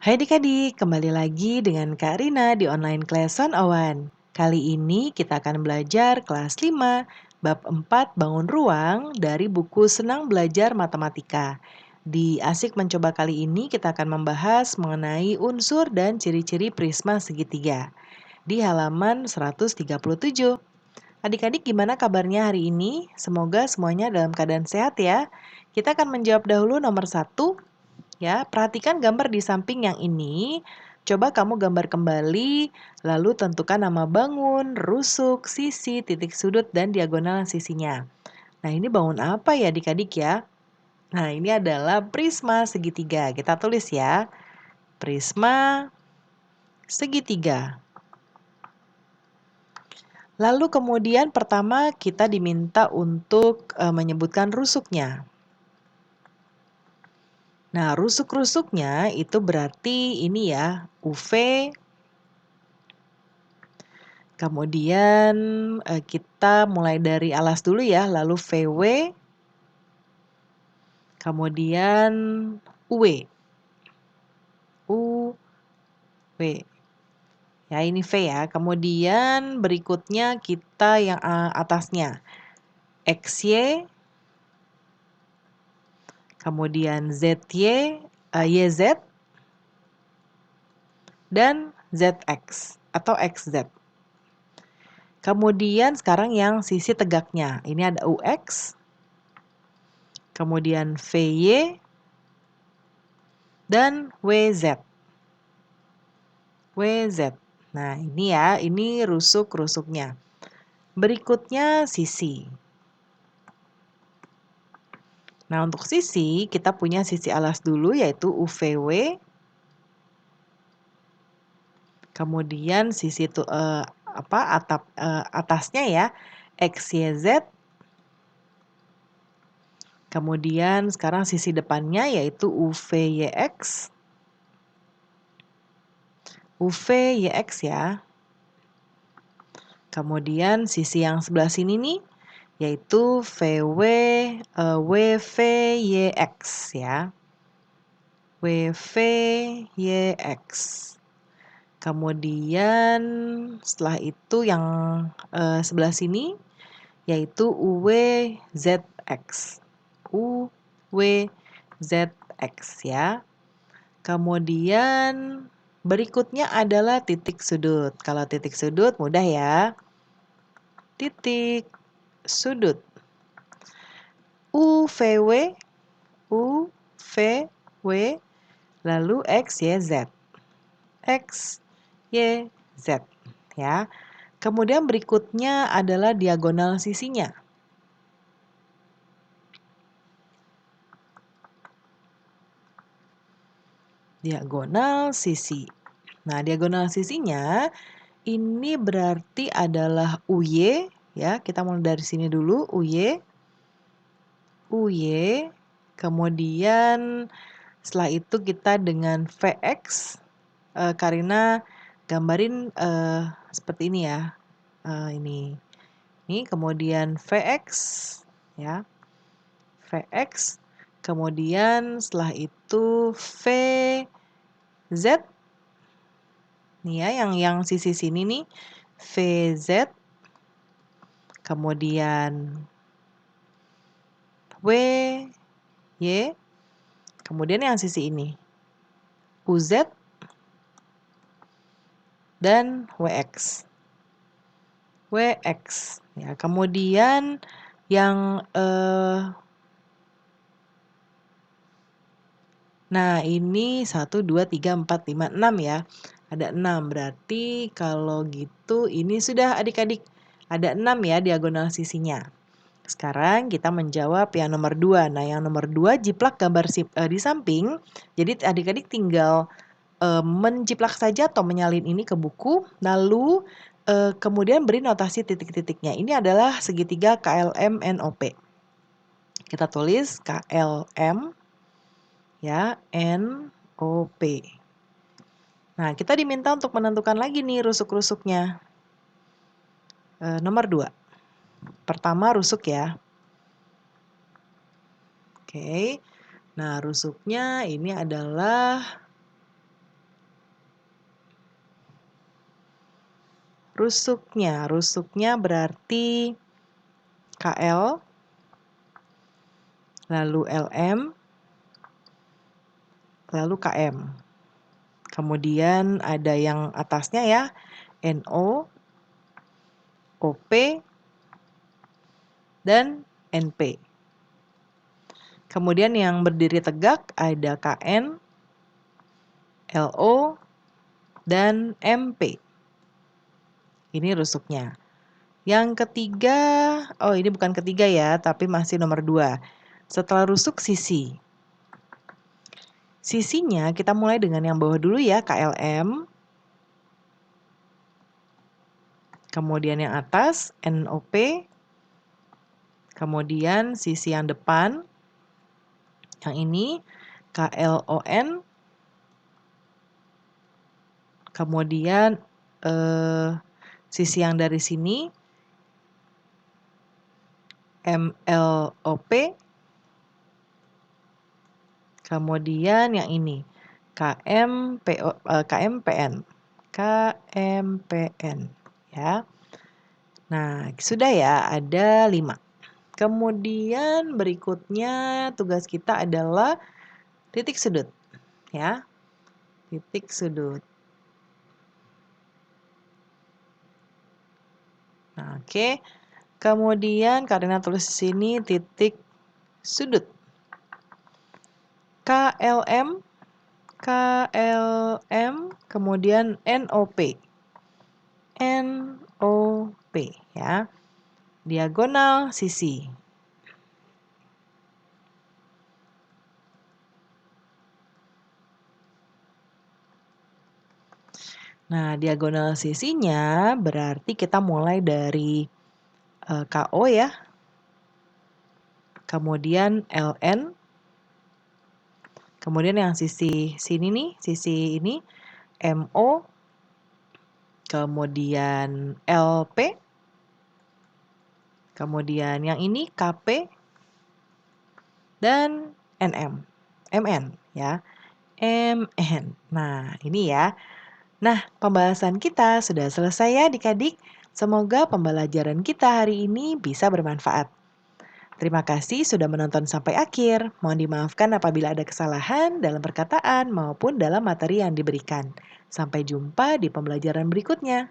Hai adik-adik, kembali lagi dengan Kak Rina di online class 101. Kali ini kita akan belajar kelas 5, bab 4 bangun ruang dari buku Senang Belajar Matematika. Di Asik Mencoba kali ini kita akan membahas mengenai unsur dan ciri-ciri prisma segitiga di halaman 137. Adik-adik gimana kabarnya hari ini? Semoga semuanya dalam keadaan sehat ya. Kita akan menjawab dahulu nomor 1. Ya, perhatikan gambar di samping yang ini. Coba kamu gambar kembali, lalu tentukan nama bangun, rusuk, sisi, titik sudut, dan diagonal sisinya. Nah, ini bangun apa ya adik-adik ya? Nah, ini adalah prisma segitiga. Kita tulis ya, prisma segitiga. Lalu kemudian pertama kita diminta untuk menyebutkan rusuknya. Nah, rusuk-rusuknya itu berarti ini ya, UV. Kemudian kita mulai dari alas dulu ya, lalu VW, kemudian UW. UW. Ya, ini V ya. Kemudian berikutnya kita yang atasnya. XY, kemudian ZY, YZ, dan ZX atau XZ. Kemudian sekarang yang sisi tegaknya. Ini ada UX, kemudian VY, dan WZ. WZ. Nah, ini ya, ini rusuk-rusuknya. Berikutnya sisi. Nah, untuk sisi, kita punya sisi alas dulu yaitu UVW. Kemudian sisi atasnya ya, XYZ. Kemudian sekarang sisi depannya yaitu UVYX. UVYX ya. Kemudian sisi yang sebelah sini nih yaitu WVYX ya. WVYX. Kemudian setelah itu yang sebelah sini yaitu UWZX. UWZX ya. Kemudian berikutnya adalah titik sudut. Kalau titik sudut mudah ya. Titik sudut. UVW, UVW, lalu X, Y, Z. X, Y, Z. Ya. Kemudian berikutnya adalah diagonal sisinya. Diagonal sisi. Nah, diagonal sisinya ini berarti adalah UY. Ya, kita mulai dari sini dulu, UY. UY. Kemudian setelah itu kita dengan VX. Karina gambarin seperti ini ya. Ini kemudian VX ya. VX. Kemudian setelah itu VZ. Nih ya, yang sisi sini nih VZ. Kemudian WY. Kemudian yang sisi ini UZ dan WX. WX ya. Kemudian yang nah ini 1 2 3 4 5 6 ya. Ada 6. Berarti kalau gitu ini sudah adik-adik ada 6 ya diagonal sisinya. Sekarang kita menjawab yang nomor 2. Nah, yang nomor 2 jiplak gambar di samping. Jadi adik-adik tinggal menjiplak saja atau menyalin ini ke buku, lalu kemudian beri notasi titik-titiknya. Ini adalah segitiga KLM NOP. Kita tulis KLM ya, NOP. Nah, kita diminta untuk menentukan lagi nih rusuk-rusuknya. Nomor 2. Pertama rusuk ya. Oke. Nah, rusuknya ini adalah rusuknya. Rusuknya berarti KL, lalu LM, lalu KM. Kemudian ada yang atasnya ya, NO, OP, dan NP. Kemudian yang berdiri tegak ada KN, LO, dan MP. Ini rusuknya. Yang ketiga, oh ini bukan ketiga ya, tapi masih nomor 2. Setelah rusuk sisi. Sisinya kita mulai dengan yang bawah dulu ya, KLM. Kemudian yang atas, NOP. Kemudian sisi yang depan, yang ini, KLON. Kemudian sisi yang dari sini, MLOP. Kemudian yang ini, KMPN. KMPN ya. Nah, sudah ya, ada 5. Kemudian berikutnya tugas kita adalah titik sudut ya. Titik sudut. Nah, oke. Kemudian Karina tulis di sini titik sudut. KLM, KLM, kemudian NOP. NOP ya. Diagonal sisi. Nah, diagonal sisinya berarti kita mulai dari KO ya. Kemudian LN. Kemudian yang sisi sini nih, sisi ini MO. Kemudian LP. Kemudian yang ini KP. Dan NM. MN ya. MN. Nah, ini ya. Nah, pembahasan kita sudah selesai ya adik-adik. Semoga pembelajaran kita hari ini bisa bermanfaat. Terima kasih sudah menonton sampai akhir. Mohon dimaafkan apabila ada kesalahan dalam perkataan maupun dalam materi yang diberikan. Sampai jumpa di pembelajaran berikutnya.